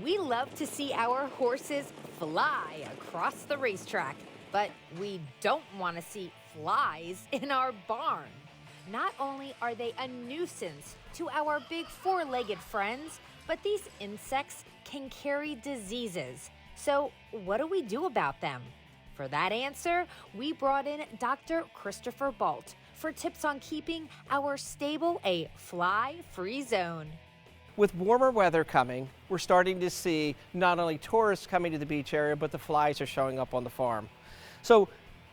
We love to see our horses fly across the racetrack, but we don't want to see flies in our barn. Not only are they a nuisance to our big four-legged friends, but these insects can carry diseases. So what do we do about them? For that answer, we brought in Dr. Christopher Baldt for tips on keeping our stable a fly-free zone. With warmer weather coming, we're starting to see not only tourists coming to the beach area, but the flies are showing up on the farm. So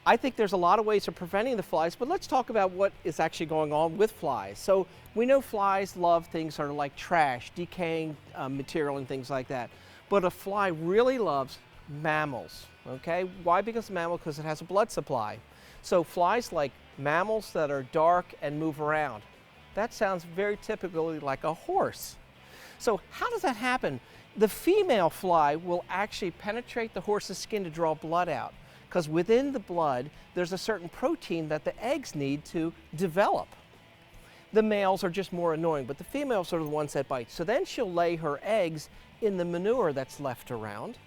I think there's a lot of ways of preventing the flies, but let's talk about what is actually going on with flies. So we know flies love things that are like trash, decaying material and things like that. But a fly really loves mammals, okay? Why? Because mammal, because it has a blood supply. So flies like mammals that are dark and move around. That sounds very typically like a horse. So how does that happen? The female fly will actually penetrate the horse's skin to draw blood out, because within the blood there's a certain protein that the eggs need to develop. The males are just more annoying, but the females are the ones that bite. So then she'll lay her eggs in the manure that's left around,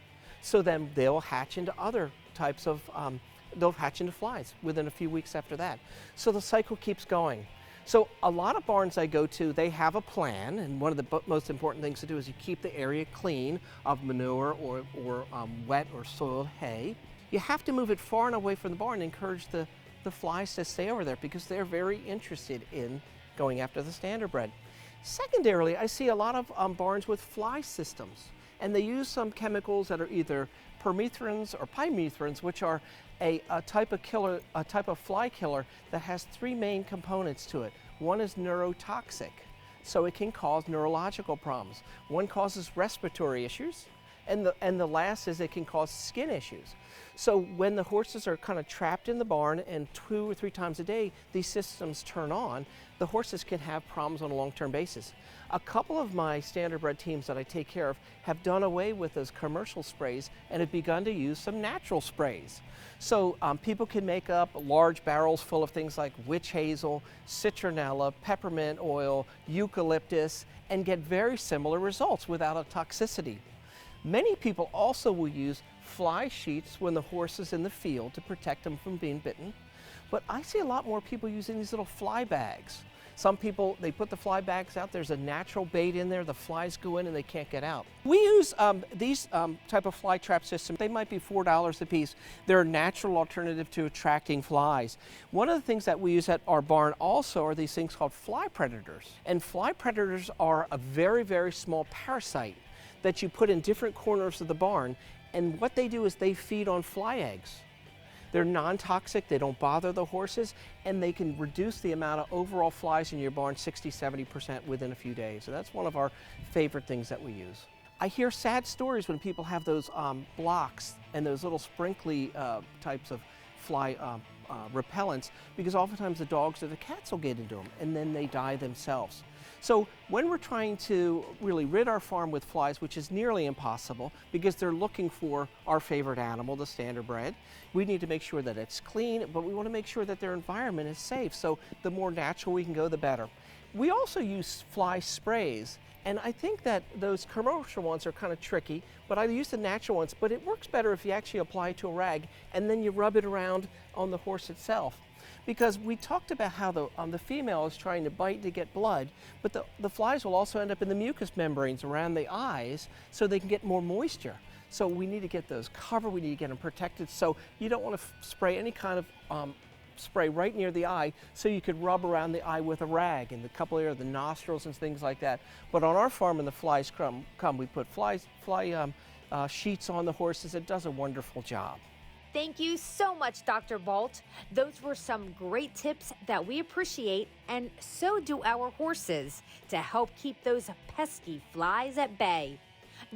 so then they'll hatch into other types of, they'll hatch into flies within a few weeks after that. So the cycle keeps going. So a lot of barns I go to, they have a plan, and one of the most important things to do is you keep the area clean of manure or wet or soiled hay. You have to move it far enough away from the barn and encourage the flies to stay over there, because they're very interested in going after the standardbred. Secondarily, I see a lot of barns with fly systems, and they use some chemicals that are either permethrins or pymethrins, which are a type of fly killer that has three main components to it. One is neurotoxic, so it can cause neurological problems. One causes respiratory issues, and the last is it can cause skin issues. So when the horses are kind of trapped in the barn and 2 or 3 times a day these systems turn on, the horses can have problems on a long-term basis. A couple of my standardbred teams that I take care of have done away with those commercial sprays and have begun to use some natural sprays. So people can make up large barrels full of things like witch hazel, citronella, peppermint oil, eucalyptus, and get very similar results without a toxicity. Many people also will use fly sheets when the horse is in the field to protect them from being bitten. But I see a lot more people using these little fly bags. Some people, they put the fly bags out, there's a natural bait in there, the flies go in and they can't get out. We use these type of fly trap systems. They might be $4 a piece. They're a natural alternative to attracting flies. One of the things that we use at our barn also are these things called fly predators. And fly predators are a very, very small parasite that you put in different corners of the barn, and what they do is they feed on fly eggs. They're non-toxic, they don't bother the horses, and they can reduce the amount of overall flies in your barn 60–70% within a few days. So that's one of our favorite things that we use. I hear sad stories when people have those blocks and those little sprinkly types of fly repellents, because oftentimes the dogs or the cats will get into them and then they die themselves. So when we're trying to really rid our farm with flies, which is nearly impossible because they're looking for our favorite animal, the standardbred, we need to make sure that it's clean, but we want to make sure that their environment is safe. So the more natural we can go, the better. We also use fly sprays, and I think that those commercial ones are kind of tricky, but I use the natural ones, but it works better if you actually apply it to a rag and then you rub it around on the horse itself. Because we talked about how the female is trying to bite to get blood, but the flies will also end up in the mucous membranes around the eyes so they can get more moisture. So we need to get those covered, we need to get them protected. So you don't want to spray any kind of spray right near the eye, so you could rub around the eye with a rag and a couple of the nostrils and things like that. But on our farm, when the flies come, we put fly sheets on the horses. It does a wonderful job. Thank you so much, Dr. Baldt. Those were some great tips that we appreciate, and so do our horses, to help keep those pesky flies at bay.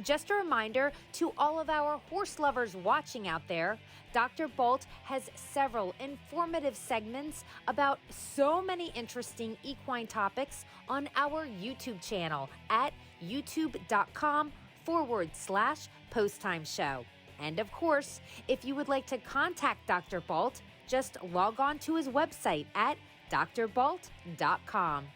Just a reminder to all of our horse lovers watching out there, Dr. Baldt has several informative segments about so many interesting equine topics on our YouTube channel at youtube.com/posttimeshow. And of course, if you would like to contact Dr. Baldt, just log on to his website at drbaldt.com.